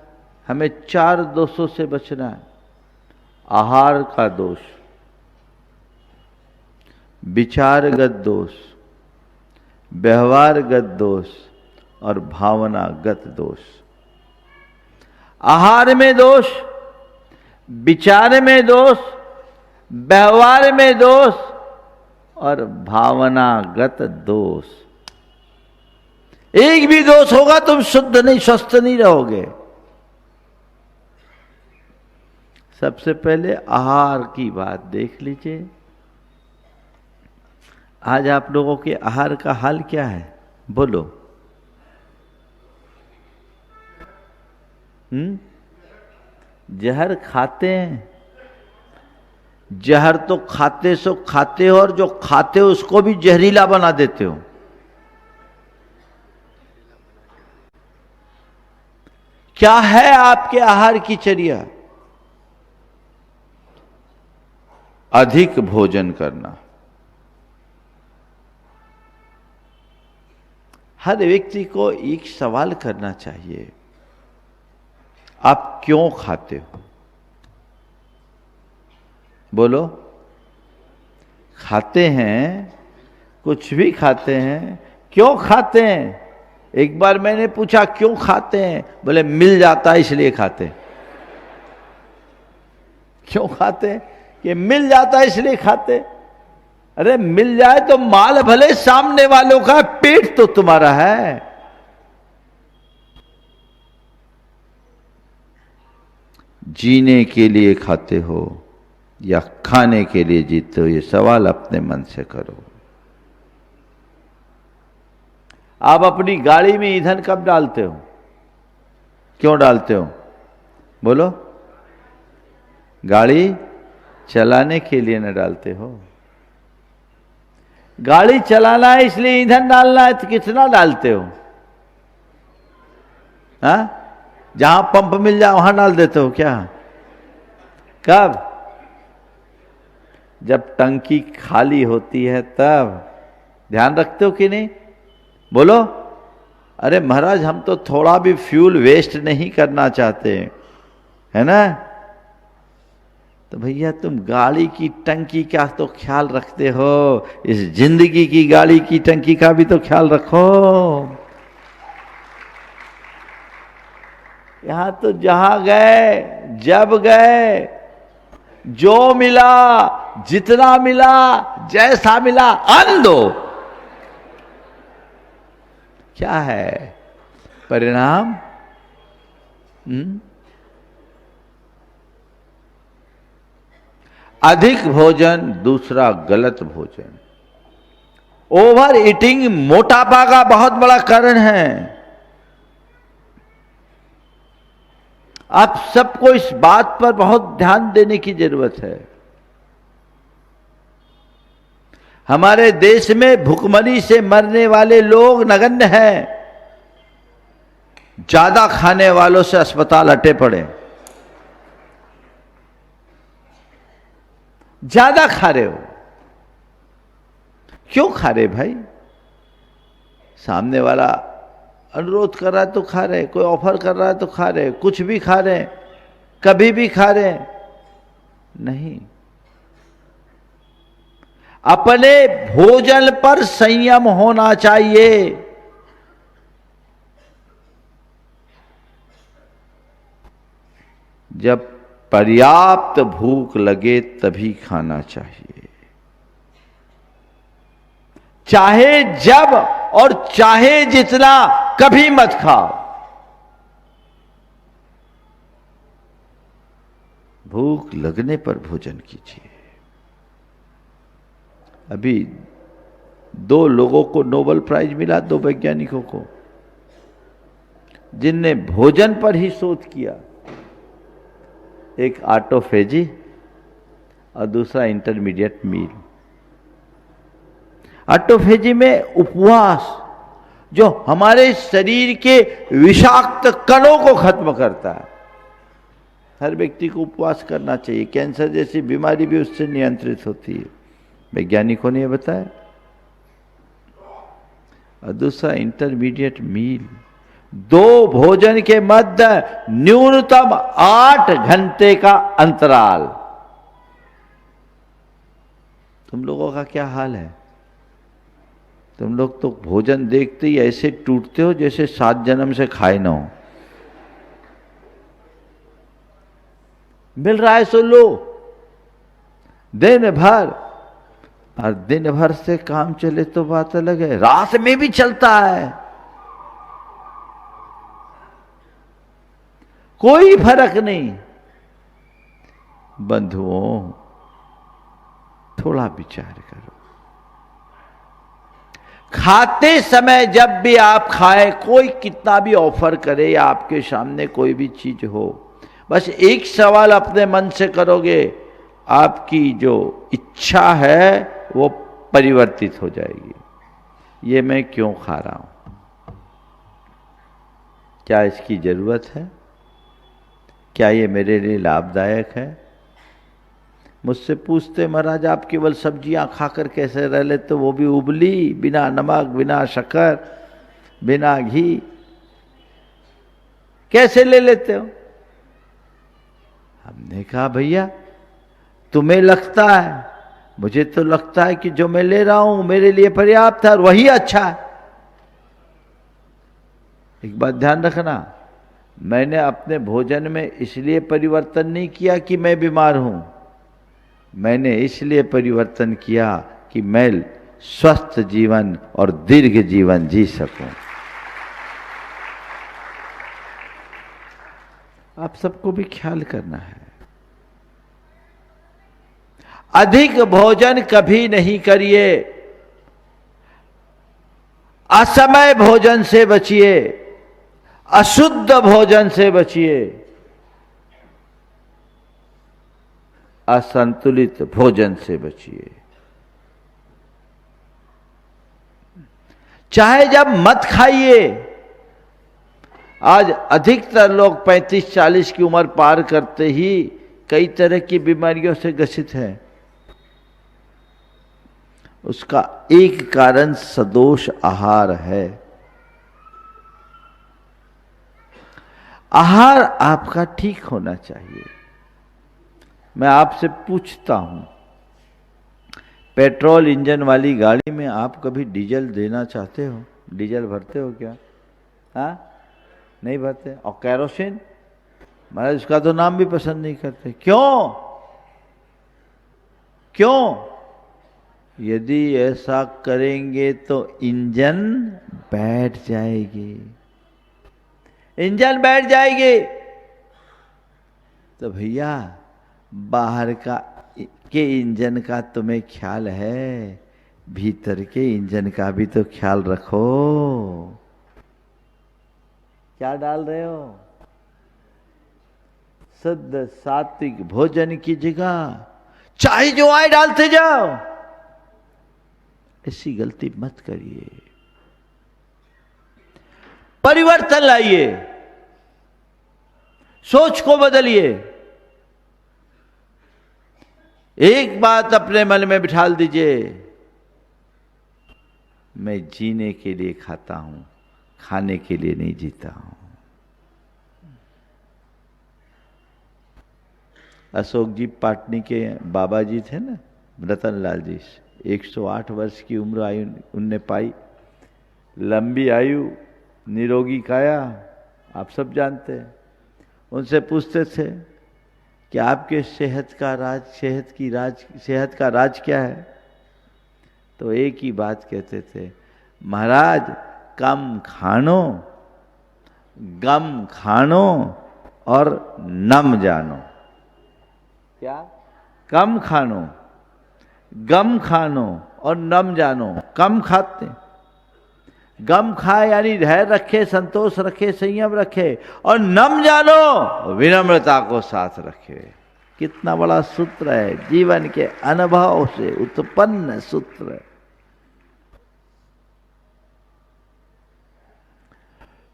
हमें 4 दोषों से बचना है। आहार का दोष, विचारगत दोष, व्यवहारगत दोष और भावनागत दोष। आहार में दोष, विचार में दोष, व्यवहार में दोष और भावनागत दोष। एक भी दोष होगा तुम शुद्ध नहीं, स्वस्थ नहीं रहोगे। सबसे पहले आहार की बात देख लीजिए। आज आप लोगों के आहार का हाल क्या है? बोलो। जहर खाते हैं। जहर तो खाते सो खाते हो, और जो खाते हो उसको भी जहरीला बना देते हो। क्या है आपके आहार की चर्या? अधिक भोजन करना। हर व्यक्ति को एक सवाल करना चाहिए, आप क्यों खाते हो? बोलो। खाते हैं, कुछ भी खाते हैं, क्यों खाते हैं? एक बार मैंने पूछा क्यों खाते हैं? बोले मिल जाता है इसलिए खाते हैं। क्यों खाते हैं? कि मिल जाता है इसलिए खाते। अरे मिल जाए तो माल भले सामने वालों का, पेट तो तुम्हारा है। जीने के लिए खाते हो या खाने के लिए जीते हो, ये सवाल अपने मन से करो। आप अपनी गाड़ी में ईंधन कब डालते हो? क्यों डालते हो? बोलो। गाड़ी चलाने के लिए न डालते हो? गाड़ी चलाना है इसलिए ईंधन डालना है, तो कितना डालते हो? हाँ, जहां पंप मिल जाए वहां डाल देते हो क्या? कब? जब टंकी खाली होती है तब। ध्यान रखते हो कि नहीं? बोलो। अरे महाराज, हम तो थोड़ा भी फ्यूल वेस्ट नहीं करना चाहते, है ना? तो भैया तुम गाड़ी की टंकी का तो ख्याल रखते हो, इस जिंदगी की गाड़ी की टंकी का भी तो ख्याल रखो। यहां तो जहां गए, जब गए, जो मिला, जितना मिला, जैसा मिला, अन्न दो। क्या है परिणाम? अधिक भोजन, दूसरा गलत भोजन। ओवर ईटिंग मोटापा का बहुत बड़ा कारण है। आप सबको इस बात पर बहुत ध्यान देने की जरूरत है। हमारे देश में भुखमरी से मरने वाले लोग नगण्य हैं। ज्यादा खाने वालों से अस्पताल अटे पड़े। ज्यादा खा रहे हो। क्यों खा रहे भाई? सामने वाला अनुरोध कर रहा है तो खा रहे, कोई ऑफर कर रहा है तो खा रहे, कुछ भी खा रहे, कभी भी खा रहे नहीं। अपने भोजन पर संयम होना चाहिए। जब पर्याप्त भूख लगे तभी खाना चाहिए, चाहे जब और चाहे जितना, कभी मत खाओ। भूख लगने पर भोजन कीजिए। अभी 2 लोगों को नोबेल प्राइज मिला, 2 वैज्ञानिकों को, जिनने भोजन पर ही शोध किया। एक ऑटोफेजी और दूसरा इंटरमीडिएट मील। ऑटोफेजी में उपवास, जो हमारे शरीर के विषाक्त कणों को खत्म करता है। हर व्यक्ति को उपवास करना चाहिए। कैंसर जैसी बीमारी भी उससे नियंत्रित होती है, वैज्ञानिकों ने यह बताया। और दूसरा इंटरमीडिएट मील, 2 भोजन के मध्य न्यूनतम 8 घंटे का अंतराल। तुम लोगों का क्या हाल है? तुम लोग तो भोजन देखते ही ऐसे टूटते हो जैसे 7 जन्म से खाए ना हो। मिल रहा है सो लो, दिन भर। और दिन भर से काम चले तो बात अलग है, रात में भी चलता है, कोई फर्क नहीं। बंधुओं, थोड़ा विचार करो। खाते समय जब भी आप खाए, कोई कितना भी ऑफर करे या आपके सामने कोई भी चीज हो, बस एक सवाल अपने मन से करोगे, आपकी जो इच्छा है वो परिवर्तित हो जाएगी। ये मैं क्यों खा रहा हूं? क्या इसकी जरूरत है? क्या ये मेरे लिए लाभदायक है? मुझसे पूछते, महाराज आप केवल सब्जियां खाकर कैसे रह लेते, वो भी उबली, बिना नमक, बिना शक्कर, बिना घी, कैसे ले लेते हो? हमने कहा भैया तुम्हें लगता है, मुझे तो लगता है कि जो मैं ले रहा हूं मेरे लिए पर्याप्त है और वही अच्छा है। एक बात ध्यान रखना, मैंने अपने भोजन में इसलिए परिवर्तन नहीं किया कि मैं बीमार हूं, मैंने इसलिए परिवर्तन किया कि मैं स्वस्थ जीवन और दीर्घ जीवन जी सकूं। आप सबको भी ख्याल करना है। अधिक भोजन कभी नहीं करिए, असमय भोजन से बचिए, अशुद्ध भोजन से बचिए, असंतुलित भोजन से बचिए। चाहे जब मत खाइए। आज अधिकतर लोग 35-40 की उम्र पार करते ही कई तरह की बीमारियों से ग्रसित हैं। उसका एक कारण सदोष आहार है। आहार आपका ठीक होना चाहिए। मैं आपसे पूछता हूं, पेट्रोल इंजन वाली गाड़ी में आप कभी डीजल देना चाहते हो? डीजल भरते हो क्या? हाँ, नहीं भरते। और कैरोसिन, महाराज उसका तो नाम भी पसंद नहीं करते। क्यों? क्यों? यदि ऐसा करेंगे तो इंजन बैठ जाएगी। इंजन बैठ जाएगी तो भैया बाहर के इंजन का तुम्हें ख्याल है, भीतर के इंजन का भी तो ख्याल रखो। क्या डाल रहे हो? शुद्ध सात्विक भोजन की जगह चाहे जो आए डालते जाओ। ऐसी गलती मत करिए। परिवर्तन लाइए, सोच को बदलिए। एक बात अपने मन में बिठा दीजिए, मैं जीने के लिए खाता हूं, खाने के लिए नहीं जीता हूं। अशोक जी पाटनी के बाबा जी थे ना, रतन लाल जी, 108 वर्ष की उम्र आयु उनने पाई। लंबी आयु, निरोगी काया, आप सब जानते हैं। उनसे पूछते थे कि आपके सेहत का राज क्या है? तो एक ही बात कहते थे, महाराज कम खानो, गम खानो और नम जानो। क्या? कम खानो, गम खानो और नम जानो। कम खाते, गम खाए यानी धैर्य रखे, संतोष रखे, संयम रखे, और नम जानो विनम्रता को साथ रखे। कितना बड़ा सूत्र है, जीवन के अनुभव से उत्पन्न सूत्र।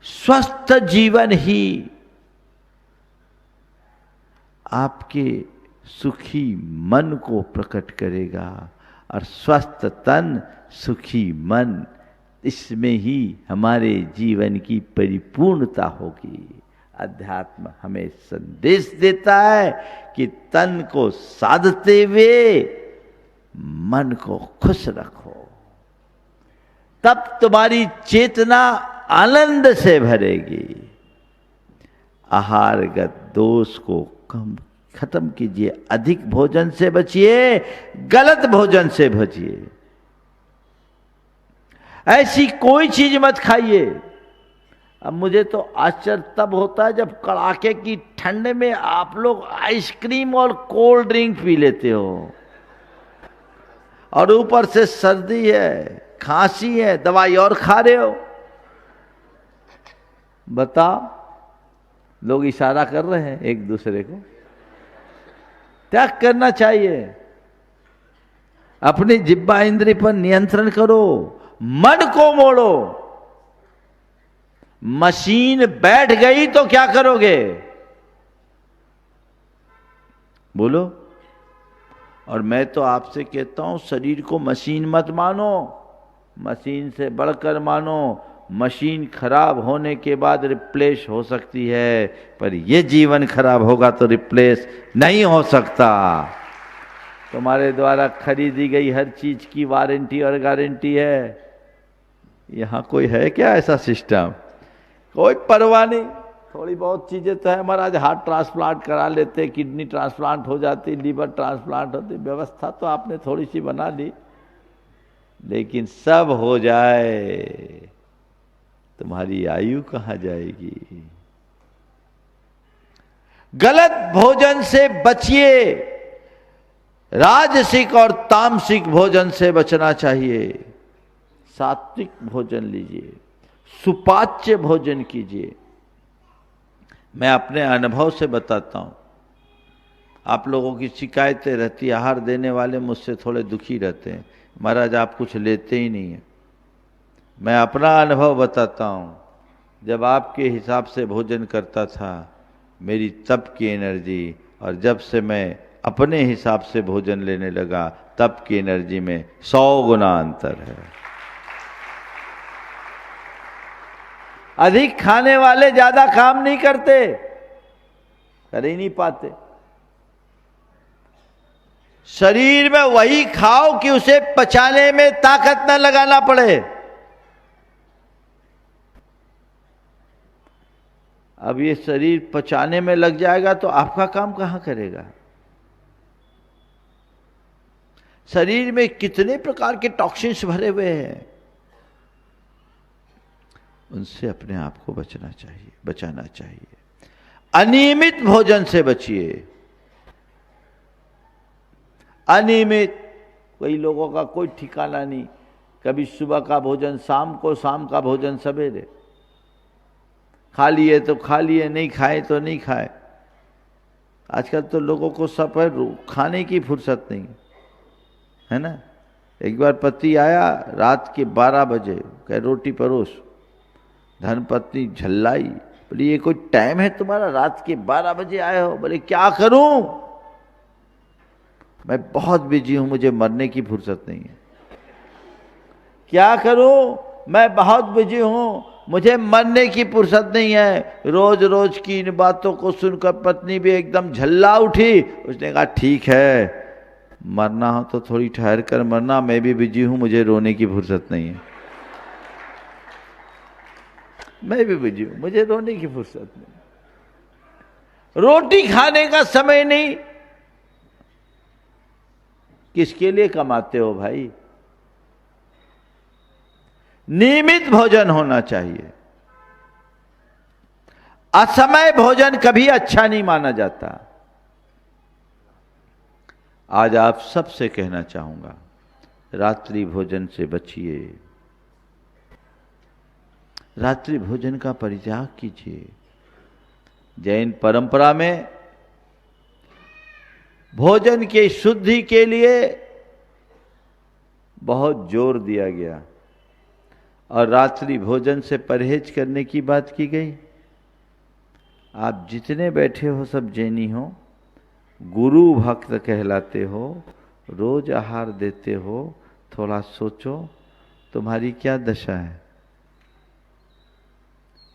स्वस्थ जीवन ही आपके सुखी मन को प्रकट करेगा, और स्वस्थ तन सुखी मन, इसमें ही हमारे जीवन की परिपूर्णता होगी। अध्यात्म हमें संदेश देता है कि तन को साधते हुए मन को खुश रखो, तब तुम्हारी चेतना आनंद से भरेगी। आहारगत दोष को खत्म कीजिए, अधिक भोजन से बचिए, गलत भोजन से बचिए। ऐसी कोई चीज मत खाइए। अब मुझे तो आश्चर्य तब होता है जब कड़ाके की ठंड में आप लोग आइसक्रीम और कोल्ड ड्रिंक पी लेते हो, और ऊपर से सर्दी है, खांसी है, दवाई और खा रहे हो। बताओ, लोग इशारा कर रहे हैं एक दूसरे को। त्याग करना चाहिए। अपनी जिह्वा इंद्रिय पर नियंत्रण करो, मन को मोड़ो। मशीन बैठ गई तो क्या करोगे? बोलो। और मैं तो आपसे कहता हूं, शरीर को मशीन मत मानो, मशीन से बढ़कर मानो। मशीन खराब होने के बाद रिप्लेस हो सकती है, पर यह जीवन खराब होगा तो रिप्लेस नहीं हो सकता। तुम्हारे द्वारा खरीदी गई हर चीज की वारंटी और गारंटी है। यहां कोई है क्या ऐसा सिस्टम? कोई परवाह नहीं। थोड़ी बहुत चीजें तो है महाराज, हार्ट ट्रांसप्लांट करा लेते, किडनी ट्रांसप्लांट हो जाती, लीवर ट्रांसप्लांट होती, व्यवस्था तो आपने थोड़ी सी बना ली, लेकिन सब हो जाए तुम्हारी आयु कहाँ जाएगी। गलत भोजन से बचिए, राजसिक और तामसिक भोजन से बचना चाहिए। सात्विक भोजन लीजिए, सुपाच्य भोजन कीजिए। मैं अपने अनुभव से बताता हूं, आप लोगों की शिकायतें रहती, आहार देने वाले मुझसे थोड़े दुखी रहते हैं, महाराज आप कुछ लेते ही नहीं है। मैं अपना अनुभव बताता हूं, जब आपके हिसाब से भोजन करता था मेरी तब की एनर्जी, और जब से मैं अपने हिसाब से भोजन लेने लगा तब की एनर्जी में 100 गुना अंतर है। अधिक खाने वाले ज्यादा काम नहीं करते, कर ही नहीं पाते। शरीर में वही खाओ कि उसे पचाने में ताकत न लगाना पड़े। अब ये शरीर पचाने में लग जाएगा तो आपका काम कहां करेगा। शरीर में कितने प्रकार के टॉक्सिन्स भरे हुए हैं, उनसे अपने आप को बचाना चाहिए। अनियमित भोजन से बचिए। अनियमित, कई लोगों का कोई ठिकाना नहीं, कभी सुबह का भोजन शाम को, शाम का भोजन सवेरे। खा लिए तो खा लिए, नहीं खाए तो नहीं खाए। आजकल तो लोगों को सब खाने की फुर्सत नहीं है ना। एक बार पति आया रात के 12 बजे, कहे रोटी परोस। धर्मपत्नी झल्लाई, बोली ये कोई टाइम है तुम्हारा, रात के 12 बजे आए हो। बोले क्या करूं, मैं बहुत बिजी हूं, मुझे मरने की फुर्सत नहीं है। क्या करूं, मैं बहुत बिजी हूं, मुझे मरने की फुर्सत नहीं है। रोज रोज की इन बातों को सुनकर पत्नी भी एकदम झल्ला उठी। उसने कहा ठीक है, मरना हो तो थोड़ी ठहर कर मरना, मैं भी बिजी हूं, मुझे रोने की फुर्सत नहीं है। मैं भी बिजी हूं, मुझे रोने की फुर्सत नहीं। रोटी खाने का समय नहीं, किसके लिए कमाते हो भाई। नियमित भोजन होना चाहिए। असमय भोजन कभी अच्छा नहीं माना जाता। आज आप सबसे कहना चाहूंगा, रात्रि भोजन से बचिए, रात्रि भोजन का परित्याग कीजिए। जैन परंपरा में भोजन की शुद्धि के लिए बहुत जोर दिया गया और रात्रि भोजन से परहेज करने की बात की गई। आप जितने बैठे हो सब जैनी हो, गुरु भक्त कहलाते हो, रोज आहार देते हो, थोड़ा सोचो तुम्हारी क्या दशा है।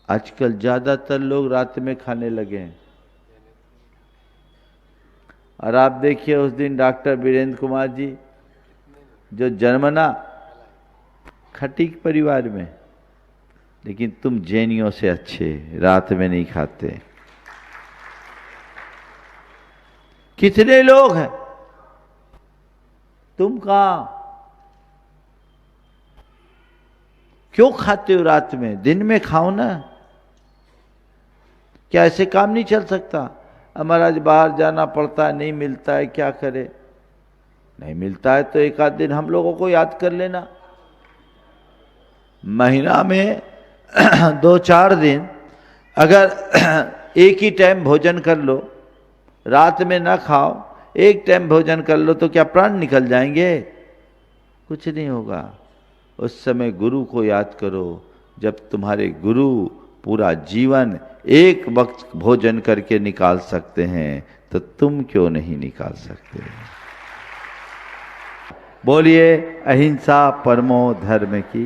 आजकल ज्यादातर लोग रात में खाने लगे हैं। और आप देखिए उस दिन डॉक्टर वीरेंद्र कुमार जी जो जन्मना खटीक परिवार में, लेकिन तुम जैनियों से अच्छे रात में नहीं खाते। कितने लोग हैं, तुम कहां, क्यों खाते हो रात में, दिन में खाओ ना। क्या ऐसे काम नहीं चल सकता। महाराज बाहर जाना पड़ता है, नहीं मिलता है, क्या करे। नहीं मिलता है तो एक आध दिन हम लोगों को याद कर लेना। महीना में 2-4 दिन अगर एक ही टाइम भोजन कर लो, रात में ना खाओ, एक टाइम भोजन कर लो, तो क्या प्राण निकल जाएंगे। कुछ नहीं होगा। उस समय गुरु को याद करो। जब तुम्हारे गुरु पूरा जीवन एक वक्त भोजन करके निकाल सकते हैं तो तुम क्यों नहीं निकाल सकते। बोलिए अहिंसा परमो धर्म की।